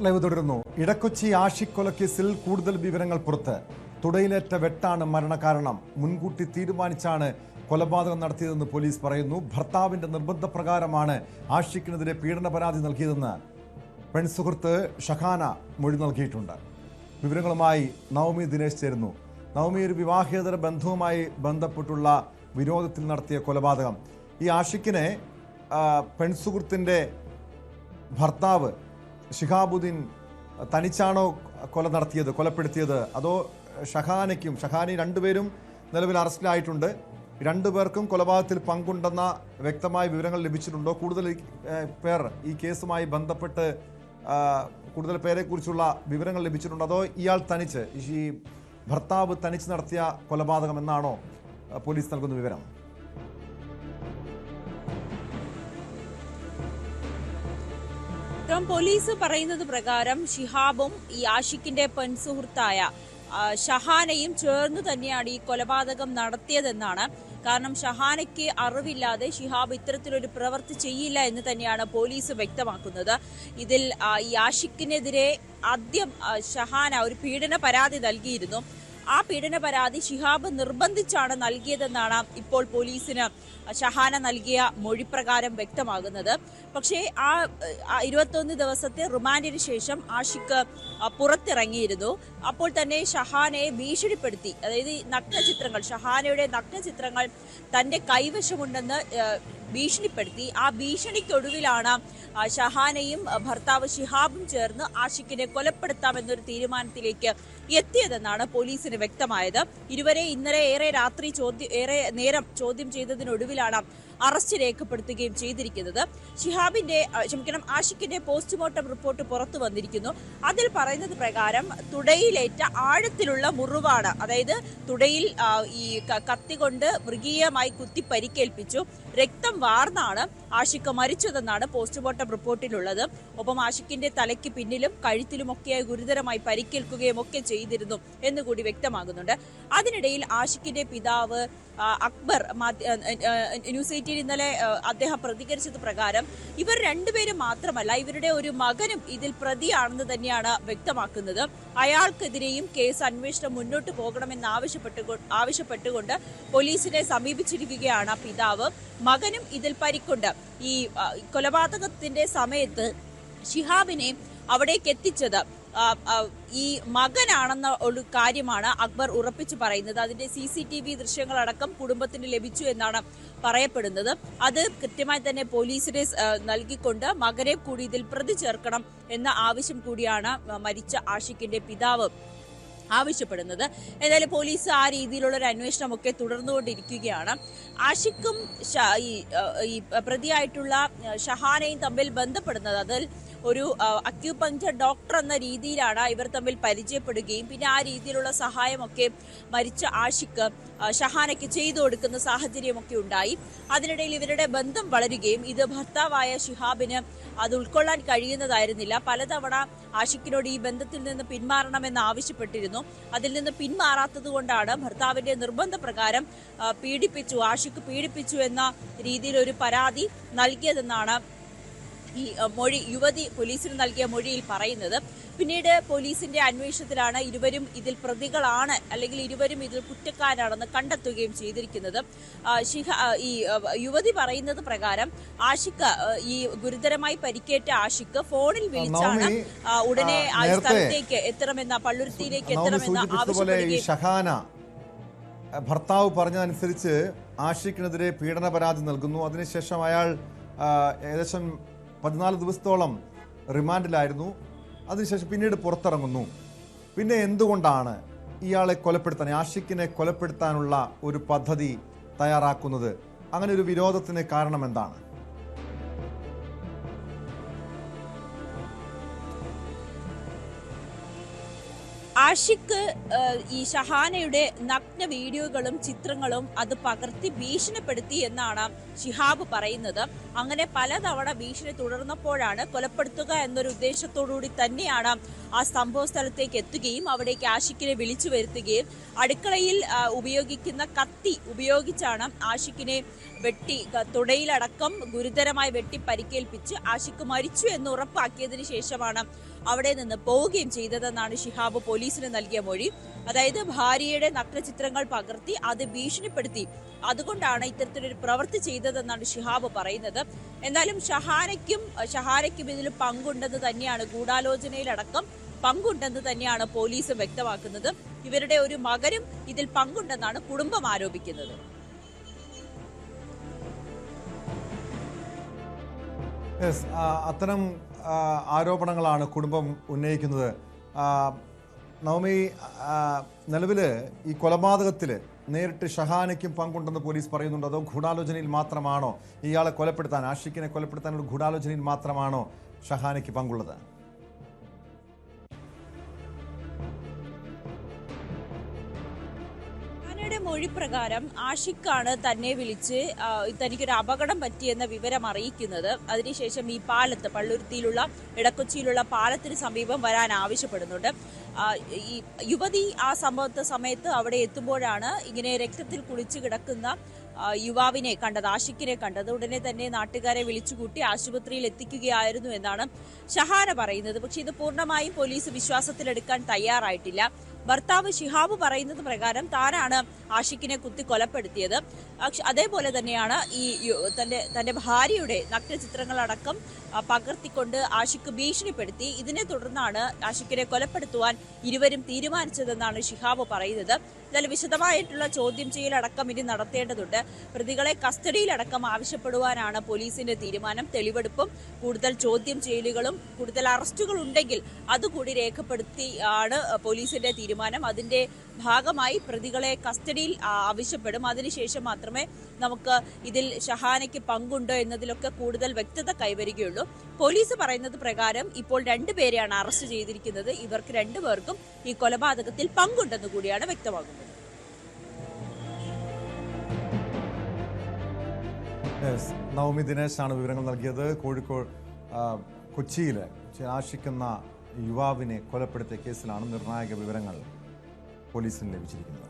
Report live തുടരുന്നു. ഇടക്കൊച്ചി ആഷിഖ് കൊലക്കേസിൽ കൂടുതൽ വിവരങ്ങൾ പുറത്ത്. തുടയിലേറ്റ വെട്ടാണ് മരണകാരണം. മുൻകൂട്ടി തീരുമാനിച്ചാണ് കൊലപാതകം നടത്തിയതെന്ന് പോലീസ് പറയുന്നു. ഭർത്താവിന്റെ നിർബന്ധപ്രകാരമാണ് ആഷിഖിനെതിരെ പീഡന പരാതി നൽകിയതെന്ന് പെൺസുഹൃത്ത് ഷഹാന മൊഴി നൽകിയിട്ടുണ്ട്. വിവരങ്ങളുമായി നവമി ദിനേശ് ചേരുന്നു. നവമി, ഒരു വിവാഹേതര ബന്ധവുമായി ബന്ധപ്പെട്ടുള്ള വിരോധത്തിൽ നടത്തിയ കൊലപാതകം, ഈ ആഷിഖിനെ പെൺസുഹൃത്തിന്റെ ഭർത്താവ് ഷിഹാബുദ്ദീൻ തനിച്ചാണോ കൊലപ്പെടുത്തിയത്, അതോ ഷഹാനയും രണ്ടുപേരും നിലവിൽ അറസ്റ്റിലായിട്ടുണ്ട്? രണ്ടുപേർക്കും കൊലപാതകത്തിൽ പങ്കുണ്ടെന്ന വ്യക്തമായ വിവരങ്ങൾ ലഭിച്ചിട്ടുണ്ടോ? കൂടുതൽ പേർ ഈ കേസുമായി ബന്ധപ്പെട്ട് കൂടുതൽ പേരെക്കുറിച്ചുള്ള വിവരങ്ങൾ ലഭിച്ചിട്ടുണ്ടോ? അതോ ഇയാൾ തനിച്ച്, ഈ ഭർത്താവ് തനിച്ച് നടത്തിയ കൊലപാതകം എന്നാണോ പോലീസ് നൽകുന്ന വിവരം? പോലീസ് പറയുന്നത് പ്രകാരം ഷിഹാബും ഈ ആഷിഖിന്റെ പെൺസുഹൃത്തായ ഷഹാനയും ചേർന്ന് തന്നെയാണ് ഈ കൊലപാതകം നടത്തിയതെന്നാണ്. കാരണം ഷഹാനയ്ക്ക് അറിവില്ലാതെ ഷിഹാബ് ഇത്തരത്തിലൊരു പ്രവൃത്തി ചെയ്യില്ല എന്ന് തന്നെയാണ് പോലീസ് വ്യക്തമാക്കുന്നത്. ഇതിൽ ഈ ആഷിഖിനെതിരെ ആദ്യം ഷഹാന ഒരു പീഡന പരാതി നൽകിയിരുന്നു. ആ പീഡന പരാതി ഷിഹാബ് നിർബന്ധിച്ചാണ് നൽകിയതെന്നാണ് ഇപ്പോൾ പോലീസിന് ഷഹാന നൽകിയ മൊഴിപ്രകാരം വ്യക്തമാകുന്നത്. പക്ഷേ ആ 21 ദിവസത്തെ റിമാൻഡിന് ശേഷം ആഷിഖ് പുറത്തിറങ്ങിയിരുന്നു. അപ്പോൾ തന്നെ ഷഹാനയെ ഭീഷണിപ്പെടുത്തി, അതായത് ഷഹാനയുടെ നഗ്നചിത്രങ്ങൾ തന്റെ കൈവശമുണ്ടെന്ന് ഭീഷണിപ്പെടുത്തി. ആ ഭീഷണിക്കൊടുവിലാണ് ഷഹാനയും ഭർത്താവ് ഷിഹാബും ചേർന്ന് ആഷിഖിനെ കൊലപ്പെടുത്താമെന്നൊരു തീരുമാനത്തിലേക്ക് എത്തിയതെന്നാണ് പോലീസിന് വ്യക്തമായത്. ഇരുവരെ ഇന്നലെ ഏറെ നേരം ചോദ്യം ചെയ്തതിനൊടുവിലാണ് അറസ്റ്റ് രേഖപ്പെടുത്തുകയും ചെയ്തിരിക്കുന്നത്. ആഷിഖിന്റെ പോസ്റ്റ്മോർട്ടം റിപ്പോർട്ട് പുറത്തു വന്നിരിക്കുന്നു. അതിൽ പറയുന്നത് പ്രകാരം തുടയിലേറ്റ ആഴത്തിലുള്ള മുറിവാണ്, അതായത് തുടയിൽ ഈ കത്തി കൊണ്ട് മൃഗീയമായി കുത്തി പരിക്കേൽപ്പിച്ചു. രക്തം വാർന്നാണ് ആഷിഖ് മരിച്ചതെന്നാണ് പോസ്റ്റ്മോർട്ടം റിപ്പോർട്ടിലുള്ളത്. ഒപ്പം ആഷിഖിന്റെ തലയ്ക്ക് പിന്നിലും കഴുത്തിലുമൊക്കെയായി ഗുരുതരമായി പരിക്കേൽക്കുകയും ഒക്കെ ചെയ്തിരുന്നു എന്നുകൂടി വ്യക്തമാകുന്നുണ്ട്. അതിനിടയിൽ ആഷിഖിന്റെ പിതാവ് അക്ബർ ന്യൂസ് 18 ഇന്നലെ അദ്ദേഹം പ്രതികരിച്ചത് പ്രകാരം ഇവർ രണ്ടുപേരും മാത്രമല്ല, ഇവരുടെ ഒരു മകനും ഇതിൽ പ്രതിയാണെന്ന് തന്നെയാണ് വ്യക്തമാക്കുന്നത്. അയാൾക്കെതിരെയും കേസ് അന്വേഷണം മുന്നോട്ട് പോകണമെന്ന് ആവശ്യപ്പെട്ടുകൊണ്ട് പോലീസിനെ സമീപിച്ചിരിക്കുകയാണ് പിതാവ്. മകനും ഇതിൽ പരിക്കുണ്ട്. ഈ കൊലപാതകത്തിന്റെ സമയത്ത് ഷിഹാബിനെ അവിടേക്ക് എത്തിച്ചത് ഈ മകനാണെന്ന ഒരു കാര്യമാണ് അക്ബർ ഉറപ്പിച്ചു പറയുന്നത്. അതിന്റെ CCTV ദൃശ്യങ്ങളടക്കം കുടുംബത്തിന് ലഭിച്ചു എന്നാണ് പറയപ്പെടുന്നത്. അത് കൃത്യമായി തന്നെ പോലീസിനെ നൽകിക്കൊണ്ട് മകനെ കൂടി ഇതിൽ പ്രതി ചേർക്കണം എന്ന ആവശ്യം കൂടിയാണ് മരിച്ച ആഷിഖിന്റെ പിതാവ് ആവശ്യപ്പെടുന്നത്. ഏതായാലും പോലീസ് ആ രീതിയിലുള്ള ഒരു അന്വേഷണമൊക്കെ തുടർന്നുകൊണ്ടിരിക്കുകയാണ്. ആഷിഖും ഈ പ്രതിയായിട്ടുള്ള ഷഹാനയും തമ്മിൽ ബന്ധപ്പെടുന്നത്, അതിൽ ഒരു അക്യൂപങ്ക്ചർ ഡോക്ടർ എന്ന രീതിയിലാണ് ഇവർ തമ്മിൽ പരിചയപ്പെടുകയും പിന്നെ ആ രീതിയിലുള്ള സഹായമൊക്കെ മരിച്ച ആഷിഖ് ഷഹാനയ്ക്ക് ചെയ്തു കൊടുക്കുന്ന സാഹചര്യമൊക്കെ ഉണ്ടായി. അതിനിടയിൽ ഇവരുടെ ബന്ധം വളരുകയും ഇത് ഭർത്താവായ ഷിഹാബിന് അത് ഉൾക്കൊള്ളാൻ കഴിയുന്നതായിരുന്നില്ല. പലതവണ ആഷിഖിനോട് ഈ ബന്ധത്തിൽ നിന്ന് പിന്മാറണമെന്ന് ആവശ്യപ്പെട്ടിരുന്നു. അതിൽ നിന്ന് പിന്മാറാത്തത് കൊണ്ടാണ് ഭർത്താവിന്റെ നിർബന്ധപ്രകാരം ആഷിഖ് പീഡിപ്പിച്ചു എന്ന രീതിയിൽ ഒരു പരാതി നൽകിയതെന്നാണ് ഈ യുവതി പോലീസിന് നൽകിയ മൊഴിയിൽ പറയുന്നത്. പിന്നീട് പോലീസിന്റെ അന്വേഷണത്തിലാണ് ഇരുവരും ഇതിൽ പ്രതികളാണ്, അല്ലെങ്കിൽ ഇരുവരും ഇതിൽ കുറ്റക്കാരാണെന്ന് കണ്ടെത്തുകയും ചെയ്തിരിക്കുന്നത്. ഈ യുവതി പറയുന്നത് പ്രകാരം ആഷിഖ്, ഈ ഗുരുതരമായി പരിക്കേറ്റ ആഷിഖ് ഫോണിൽ വിളിച്ചാണ് ഉടനെ സ്ഥലത്തേക്ക് എത്തണമെന്ന, പള്ളുരുത്തിയിലേക്ക് എത്തണമെന്ന് ആവശ്യപ്പെടുകയും. ഷഹാന ഭർത്താവ് പറഞ്ഞതനുസരിച്ച് ആഷിഖിനെതിരെ പീഡന പരാതി നൽകുന്നു. അതിനുശേഷം അയാൾ ഏകദേശം 14 ദിവസത്തോളം റിമാൻഡിലായിരുന്നു. അതിനുശേഷം പിന്നീട് പുറത്തിറങ്ങുന്നു. പിന്നെ എന്തുകൊണ്ടാണ് ഇയാളെ ആഷിഖിനെ കൊലപ്പെടുത്താനുള്ള ഒരു പദ്ധതി തയ്യാറാക്കുന്നത്? അങ്ങനെ ഒരു വിരോധത്തിന് കാരണം എന്താണ്? ആഷിഖ് ഈ ഷഹാനയുടെ നഗ്ന വീഡിയോകളും ചിത്രങ്ങളും അത് പകർത്തി ഭീഷണിപ്പെടുത്തി എന്നാണ് ഷിഹാബ് പറയുന്നത്. അങ്ങനെ പലതവണ ഭീഷണി തുടർന്നപ്പോഴാണ് കൊലപ്പെടുത്തുക എന്നൊരു ഉദ്ദേശത്തോടുകൂടി തന്നെയാണ് ആ സംഭവ സ്ഥലത്തേക്ക് എത്തുകയും അവിടേക്ക് ആഷിഖിനെ വിളിച്ചു വരുത്തുകയും അടുക്കളയിൽ ഉപയോഗിക്കുന്ന കത്തി ഉപയോഗിച്ചാണ് ആഷിഖിനെ തുടയിലടക്കം ഗുരുതരമായി വെട്ടി പരിക്കേൽപ്പിച്ച് ആഷിഖ് മരിച്ചു എന്ന് ഉറപ്പാക്കിയതിനു ശേഷമാണ് അവിടെ നിന്ന് പോവുകയും ചെയ്തതെന്നാണ് ഷിഹാബ് പോലീസിന് നൽകിയ മൊഴി. അതായത് ഭാര്യയുടെ നഗ്നചിത്രങ്ങൾ പകർത്തി അത് ഭീഷണിപ്പെടുത്തി, അതുകൊണ്ടാണ് ഇത്തരത്തിലൊരു പ്രവൃത്തി ചെയ്തതെന്നാണ് ഷിഹാബ് പറയുന്നത്. എന്നാലും ഷഹാനയ്ക്കും ഇതിൽ പങ്കുണ്ടെന്ന് തന്നെയാണ്, ഗൂഢാലോചനയിലടക്കം പങ്കുണ്ടെന്ന് തന്നെയാണ് പോലീസ് വ്യക്തമാക്കുന്നത്. ഇവരുടെ ഒരു മകനും ഇതിൽ പങ്കുണ്ടെന്നാണ് കുടുംബം ആരോപിക്കുന്നത്. അത്തരം ആരോപണങ്ങളാണ് കുടുംബം ഉന്നയിക്കുന്നത്. നവമി, നിലവിൽ ഈ കൊലപാതകത്തിൽ നേരിട്ട് ഷഹാനയ്ക്കും പങ്കുണ്ടെന്ന് പോലീസ് പറയുന്നുണ്ടോ, അതോ ഗൂഢാലോചനയിൽ മാത്രമാണോ ഇയാളെ കൊലപ്പെടുത്താൻ, ആഷിഖിനെ കൊലപ്പെടുത്താനുള്ള ഗൂഢാലോചനയിൽ മാത്രമാണോ ഷഹാനയ്ക്ക് പങ്കുള്ളത്? മൊഴി പ്രകാരം ആഷിഖാണ് തന്നെ വിളിച്ച് തനിക്കൊരു അപകടം പറ്റിയെന്ന വിവരം അറിയിക്കുന്നത്. അതിനുശേഷം ഈ പാലത്ത്, പള്ളുരുത്തിയിലുള്ള ഇടക്കൊച്ചിയിലുള്ള പാലത്തിന് സമീപം വരാൻ ആവശ്യപ്പെടുന്നുണ്ട്. ഈ യുവതി ആ സമയത്ത് അവിടെ എത്തുമ്പോഴാണ് ഇങ്ങനെ രക്തത്തിൽ കുളിച്ചു കിടക്കുന്ന യുവാവിനെ കണ്ടത്, ആഷിഖിനെ കണ്ടത്. ഉടനെ തന്നെ നാട്ടുകാരെ വിളിച്ചുകൂട്ടി ആശുപത്രിയിൽ എത്തിക്കുകയായിരുന്നു എന്നാണ് ഷഹാന പറയുന്നത്. പക്ഷെ ഇത് പൂർണ്ണമായും പോലീസ് വിശ്വാസത്തിലെടുക്കാൻ തയ്യാറായിട്ടില്ല. ഭർത്താവ് ഷിഹാബ് പറയുന്നത് പ്രകാരം താനാണ് ആഷിഖിനെ കുത്തി കൊലപ്പെടുത്തിയത്. അതേപോലെ തന്നെയാണ് തന്റെ ഭാര്യയുടെ നഗ്നചിത്രങ്ങളടക്കം പകർത്തിക്കൊണ്ട് ആഷിഖ് ഭീഷണിപ്പെടുത്തി. ഇതിനെ തുടർന്നാണ് ആഷിഖിനെ കൊലപ്പെടുത്തുവാൻ ഇരുവരും തീരുമാനിച്ചതെന്നാണ് ഷിഹാബ് പറയുന്നത്. എന്നാൽ വിശദമായിട്ടുള്ള ചോദ്യം ചെയ്യലടക്കം ഇനി നടത്തേണ്ടതുണ്ട്. പ്രതികളെ കസ്റ്റഡിയിലടക്കം ആവശ്യപ്പെടുവാനാണ് പോലീസിന്റെ തീരുമാനം. തെളിവെടുപ്പും കൂടുതൽ ചോദ്യം ചെയ്യലുകളും കൂടുതൽ അറസ്റ്റുകൾ ഉണ്ടെങ്കിൽ അതുകൂടി രേഖപ്പെടുത്തി ആണ് പോലീസിന്റെ തീരുമാനം. അതിന്റെ ഭാഗമായി പ്രതികളെ കസ്റ്റഡിയിൽ ആവശ്യപ്പെടും. അതിനുശേഷം മാത്രമേ നമുക്ക് ഇതിൽ ഷഹാനയ്ക്ക് പങ്കുണ്ടോ എന്നതിലൊക്കെ കൂടുതൽ വ്യക്തത കൈവരികയുള്ളൂ. പോലീസ് പറയുന്നത് പ്രകാരം ഇപ്പോൾ 2 പേരെയാണ് അറസ്റ്റ് ചെയ്തിരിക്കുന്നത്. ഇവർക്ക് 2 പേർക്കും ഈ കൊലപാതകത്തിൽ പങ്കുണ്ടെന്ന് കൂടിയാണ് വ്യക്തമാകുന്നത്. നവമി ദിനേശാണ് വിവരങ്ങൾ നൽകിയത്. കോഴിക്കോട് കൊച്ചിയിൽ ആഷിക്കുന്ന യുവാവിനെ കൊലപ്പെടുത്തിയ കേസിലാണ് നിർണായക വിവരങ്ങൾ പോലീസിന് ലഭിച്ചിരിക്കുന്നത്.